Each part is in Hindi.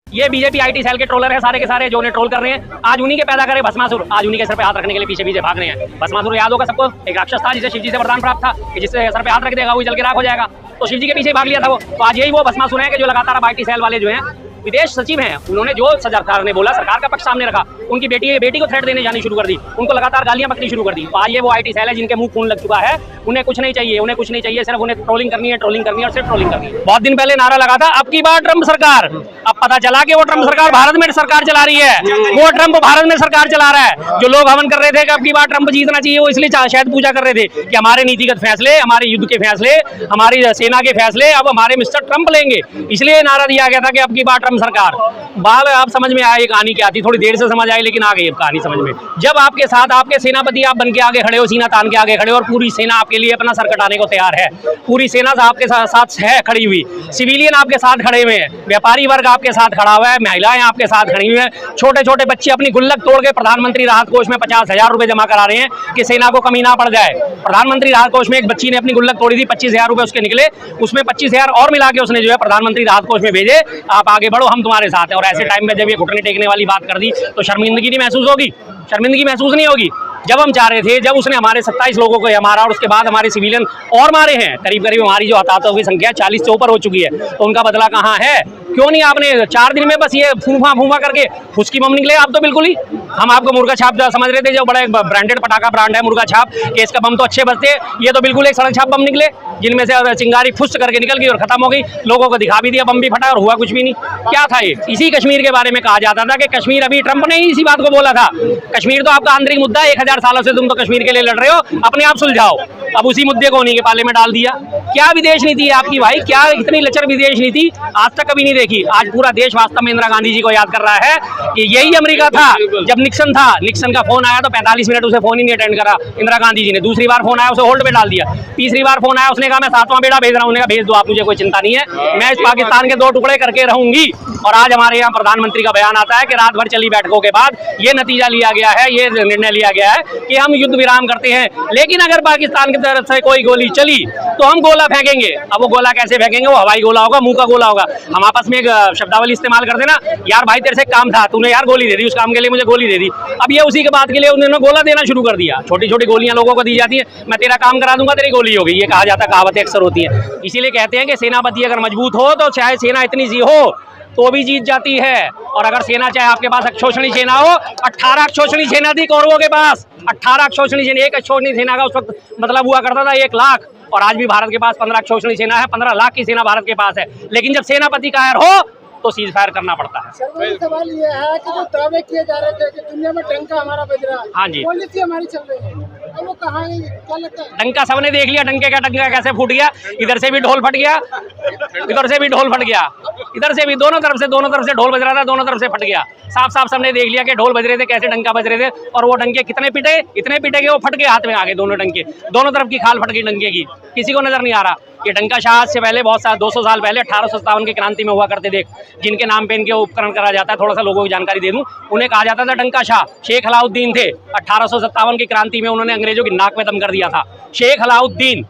ये बीजेपी आईटी सेल के ट्रोलर है सारे के सारे, जो उन्हें ट्रोल कर रहे हैं। आज उन्हीं के पैदा करे भस्मासुर, आज उन्हीं के सर पे हाथ रखने के लिए पीछे पीछे भाग रहे हैं। भस्मासुर याद होगा सबको, एक राक्षस था जिसे शिवजी से वरदान प्राप्त था कि जिससे सर पे हाथ रख देगा वो जल के राख हो जाएगा। तो शिवजी के पीछे भाग लिया था वो। तो आज यही वो भस्मासुर है कि जो लगातार अब आईटी सेल वाले जो हैं विदेश सचिव हैं, उन्होंने जो सरकार ने बोला, सरकार का पक्ष सामने रखा, उनकी बेटी को थ्रेट देने जानी शुरू कर दी, उनको लगातार गालियां बकनी शुरू कर दी। तो आज ये वो आईटी सेल है जिनके मुंह खून लग चुका है। उन्हें कुछ नहीं चाहिए, उन्हें कुछ नहीं चाहिए, सिर्फ उन्हें ट्रोलिंग करनी है, ट्रोलिंग करनी है और सिर्फ ट्रोलिंग करनी है। बहुत दिन पहले नारा लगा था अब की बार ट्रम्प सरकार, अब पता चला कि वो ट्रम्प सरकार भारत में सरकार चला रही है, वो ट्रम्प भारत में सरकार चला रहा है। जो लोग हवन कर रहे थे कि अब की बार ट्रम्प जीतना चाहिए, वो इसलिए शायद पूजा कर रहे थे कि हमारे नीतिगत फैसले, हमारे युद्ध के फैसले, हमारी सेना के फैसले अब हमारे मिस्टर ट्रम्प लेंगे, इसलिए नारा दिया गया था कि अब की बार ट्रम्प सरकार। बाल आप समझ में आए कहानी क्या थी, थोड़ी देर से समझ आई लेकिन आ गई अब कहानी समझ में। जब आपके साथ आपके सेनापति आप बन के आगे खड़े हो, सीना तान के आगे खड़े हो और पूरी सेना आपके लिए अपना सर कटाने को तैयार है, पूरी सेना आपके साथ है खड़ी हुई, सिविलियन आपके साथ खड़े हुए हैं, व्यापारी वर्ग आपके साथ खड़ा हुआ है, महिलाएं आपके साथ खड़ी हुई हैं, छोटे छोटे बच्चे अपनी गुल्लक तोड़ के प्रधानमंत्री राहत कोष में 50,000 रुपए जमा करा रहे हैं कि सेना को कमी ना पड़ जाए। प्रधानमंत्री राहत कोष में एक बच्ची ने अपनी गुल्लक तोड़ी थी, 25,000 रुपए उसके निकले, उसमें 25,000 और मिला के उसने जो है प्रधानमंत्री राहत कोष में भेजे, आप आगे बढ़ो, हम तुम्हारे साथ हैं। और ऐसे टाइम में जब ये घुटने टेकने वाली बात कर दी तो शर्मिंदगी नहीं महसूस होगी? शर्मिंदगी महसूस नहीं होगी? जब हम चाह रहे थे, जब उसने हमारे 27 लोगों को हमारा और उसके बाद हमारे सिविलियन और मारे हैं, करीब करीब हमारी जो हताहतों की संख्या 40 से ऊपर हो चुकी है, तो उनका बदला कहाँ है? क्यों नहीं आपने 4 दिन में बस ये फूफा करके फुसकी बम निकले? आप तो बिल्कुल ही, हम आपको मुर्गा छाप समझ रहे थे, जो बड़ा एक ब्रांडेड पटाखा ब्रांड है मुर्गा छाप, कि इसका बम तो अच्छे बजते, ये तो बिल्कुल एक सड़क छाप बम निकले, जिनमें से चिंगारी फुस करके निकल गई और खत्म हो गई, लोगों को दिखा भी दिया, बम भी फटा और हुआ कुछ भी नहीं। क्या था ये? इसी कश्मीर के बारे में कहा जाता था कि कश्मीर, अभी ट्रंप ने इसी बात को बोला था, कश्मीर तो आपका आंतरिक मुद्दा है, 1000 सालों से तुम तो कश्मीर के लिए लड़ रहे हो, अपने आप सुलझाओ। अब उसी मुद्दे को उन्हीं के पाले में डाल दिया। क्या विदेश नीति है आपकी भाई? क्या इतनी लचर विदेश नीति आज तक कभी नहीं देखी। आज पूरा देश वास्तव में इंदिरा गांधी जी को याद कर रहा है कि यही अमेरिका था जब निक्सन था, निक्सन का फोन आया तो 45 मिनट उसे फोन ही नहीं अटेंड करा इंदिरा गांधी जी ने। दूसरी बार फोन आया उसे होल्ड पे डाल दिया, तीसरी बार फोन आया उसने कहा मैं 7वां बेड़ा भेज रहा हूं, भेज दो आप, मुझे कोई चिंता नहीं है, मैं इस पाकिस्तान के 2 टुकड़े करके रहूंगी। और आज हमारे यहाँ प्रधानमंत्री का बयान आता है कि रात भर चली बैठकों के बाद ये नतीजा लिया गया है, ये निर्णय लिया गया है कि हम युद्ध विराम करते हैं, लेकिन अगर पाकिस्तान की तरफ से कोई गोली चली तो हम गोला फेंकेंगे। अब वो गोला कैसे फेंकेंगे? वो हवाई गोला होगा, मुंह का गोला होगा। हम आपस में एक शब्दावली इस्तेमाल कर देना, यार भाई तेरे से काम था, तूने यार गोली दे दी, उस काम के लिए मुझे गोली दे दी। अब ये उसी के बात के लिए उन्होंने गोला देना शुरू कर दिया। छोटी छोटी गोलियां लोगों को दी जाती है, मैं तेरा काम करा दूंगा, तेरी गोली होगी, ये कहा जाता है, कहावतें अक्सर होती है। इसीलिए कहते हैं कि सेनापति अगर मजबूत हो तो चाहे सेना इतनी सी हो तो भी जीत जाती है। और अगर सेना, चाहे आपके पास अक्षोषणी सेना हो, 18 अक्षोषणी सेना थी कौरवों के पास, 18 अक्षोषणी सेना, एक अक्षोषणी सेना का उस वक्त मतलब हुआ करता था 1 लाख, और आज भी भारत के पास 15 अक्षोषणी सेना है, 15 लाख की सेना भारत के पास है। लेकिन जब सेनापति कायर हो तो सीज फायर करना पड़ता है। सवाल ये है कि जो दावे किए जा रहे थे कि दुनिया में डंका हमारा बज रहा है, हाँ जी, पॉलिसी हमारी चल रही है, वो कहाँ है? क्या लगता है? डंका सबने देख लिया, डंके का डंका कैसे फूट गया, इधर से भी ढोल फट गया, इधर से भी ढोल फट गया, इधर से भी, दोनों तरफ से ढोल बज रहा था, दोनों तरफ से फट गया। साफ साफ सबने देख लिया कि ढोल बज रहे थे, कैसे डंका बज रहे थे, और वो डंके कितने पिटे, इतने पिटे कि वो फट के हाथ में आ गए दोनों डंके, दोनों तरफ की खाल फट गई डंके की, किसी को नजर नहीं आ रहा। ये डंका शाह से पहले बहुत साल, 200 साल पहले 1857 की क्रांति में हुआ करते थे, जिनके नाम पे इनके उपकरण करा जाता है। थोड़ा सा लोगों की जानकारी दे दूं, उन्हें कहा जाता था डंका शाह। शेख अलाउद्दीन थे, 1857 की क्रांति में उन्होंने अंग्रेजों की नाक में दम कर दिया था। शेख अलाउद्दीन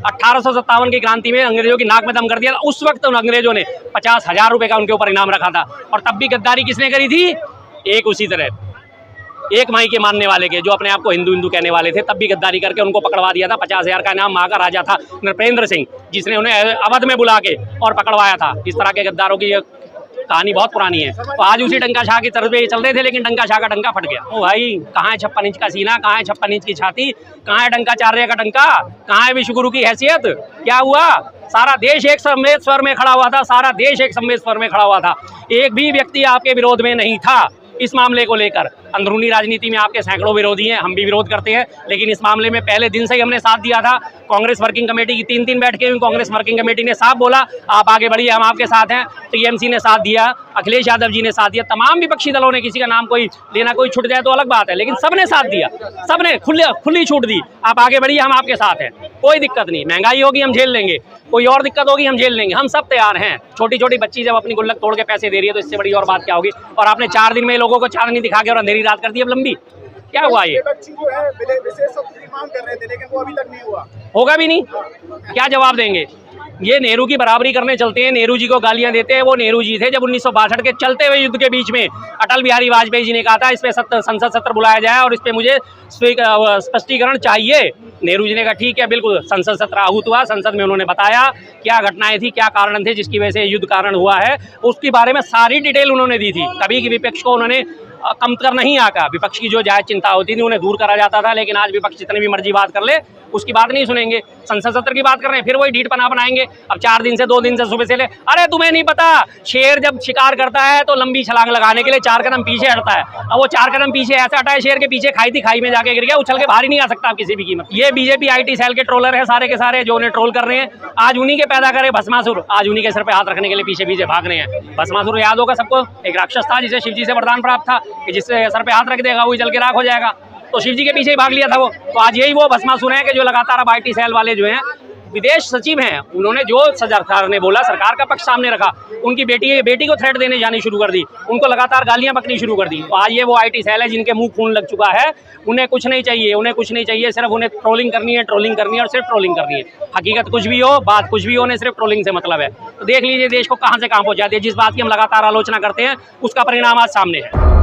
1857 की क्रांति में अंग्रेजों की नाक में दम कर दिया था। उस वक्त उन अंग्रेजों ने 50,000 रुपए का उनके ऊपर इनाम रखा था। और तब भी गद्दारी किसने करी थी? एक उसी तरह एक माई के मानने वाले के, जो अपने आप को हिंदू कहने वाले थे, तब भी गद्दारी करके उनको पकड़वा दिया था। 50,000 का इनाम, वहाँ का राजा था नृपेंद्र सिंह, जिसने उन्हें अवध में बुला के और पकड़वाया था। इस तरह के गद्दारों की कहानी बहुत पुरानी है। तो आज उसी डंका शाह की तरफ चल रहे थे, लेकिन डंका शाह का डंका फट गया। ओ भाई, कहाँ है 56 इंच का सीना, कहाँ है 56 इंच की छाती, कहाँ है डंकाचार्य का डंका, कहाँ है विश्वगुरु की हैसियत? क्या हुआ? सारा देश एक सम्मिलित स्वर में खड़ा हुआ था, सारा देश एक सम्मिलित स्वर में खड़ा हुआ था। एक भी व्यक्ति आपके विरोध में नहीं था इस मामले को लेकर। अंदरूनी राजनीति में आपके सैकड़ों विरोधी हैं, हम भी विरोध करते हैं, लेकिन इस मामले में पहले दिन से ही हमने साथ दिया था। कांग्रेस वर्किंग कमेटी की 3 बैठकें हुई, कांग्रेस वर्किंग कमेटी ने साफ बोला आप आगे बढ़िए, हम आपके साथ हैं। टीएमसी ने साथ दिया, अखिलेश यादव जी ने साथ दिया, तमाम विपक्षी दलों ने, किसी का नाम कोई लेना कोई छूट जाए तो अलग बात है, लेकिन सबने साथ दिया, सबने खुली छूट दी, आप आगे बढ़िए, हम आपके साथ हैं, कोई दिक्कत नहीं। महंगाई होगी हम झेल लेंगे, कोई और दिक्कत होगी हम झेल लेंगे, हम सब तैयार हैं। छोटी छोटी बच्ची जब अपनी गुल्लक तोड़ के पैसे दे रही है तो इससे बड़ी और बात क्या होगी? और आपने 4 दिन में लोगों को चांदनी दिखा के और अंधेरी रात कर दी अब लंबी। क्या हुआ? ये बच्ची जो है विशेष सब्सिडी मांग कर रहे थे, लेकिन वो अभी तक नहीं हुआ, होगा भी नहीं। क्या जवाब देंगे? ये नेहरू की बराबरी करने चलते हैं, नेहरू जी को गालियां देते हैं। वो नेहरू जी थे जब 1962 के चलते हुए युद्ध के बीच में अटल बिहारी वाजपेयी जी ने कहा था इस पे संसद सत्र बुलाया जाए और इस पे मुझे स्पष्टीकरण चाहिए। नेहरू जी ने कहा ठीक है, बिल्कुल। संसद सत्र आहूत हुआ, संसद में उन्होंने बताया क्या घटनाएं थी, क्या कारण थे जिसकी वजह से युद्ध कारण हुआ है, उसके बारे में सारी डिटेल उन्होंने दी थी। कभी की विपक्ष को उन्होंने कम कर नहीं आका। विपक्ष की जो जायज चिंता होती थी उन्हें दूर करा जाता था, लेकिन आज विपक्ष जितनी भी मर्जी बात कर ले उसकी बात नहीं सुनेंगे। संसद सत्र की बात कर रहे हैं, फिर वही ढीठ पना बनाएंगे। अब 4 दिन से 2 दिन से सुबह से ले, अरे तुम्हें नहीं पता, शेर जब शिकार करता है तो लंबी छलांग लगाने के लिए 4 कदम पीछे हटता है। अब वो 4 कदम पीछे ऐसे हटा है, शेर के पीछे खाई थी, खाई में जाके गिर गया, उछल के बाहर ही नहीं आ सकता किसी भी कीमत। ये बीजेपी IT सेल के ट्रोलर है सारे के सारे, जो उन्हें ट्रोल कर रहे हैं। आज उन्हीं के पैदा करे भस्मासुर, आज उन्हीं के सर पे हाथ रखने के लिए पीछे पीछे भाग रहे हैं। भस्मासुर याद होगा सबको, एक राक्षस था जिसे शिव जी से वरदान प्राप्त था कि जिससे सर पे हाथ रख देगा वही जल के राख हो जाएगा। तो शिव जी के पीछे ही भाग लिया था वो। तो आज यही वो भस्मासुर है कि जो लगातार अब IT सेल वाले जो हैं, विदेश सचिव हैं, उन्होंने जो सरकार ने बोला, सरकार का पक्ष सामने रखा, उनकी बेटी को थ्रेट देने जानी शुरू कर दी, उनको लगातार गालियां बकनी शुरू कर दी। तो आज ये वो IT सेल है जिनके मुंह खून लग चुका है। उन्हें कुछ नहीं चाहिए, उन्हें कुछ नहीं चाहिए, सिर्फ उन्हें ट्रोलिंग करनी है, ट्रोलिंग करनी है और सिर्फ ट्रोलिंग करनी है। हकीकत कुछ भी हो, बात कुछ भी हो, उन्हें सिर्फ ट्रोलिंग से मतलब है। तो देख लीजिए देश को कहाँ से कहाँ पहुँचाती है। जिस बात की हम लगातार आलोचना करते हैं उसका परिणाम आज सामने है।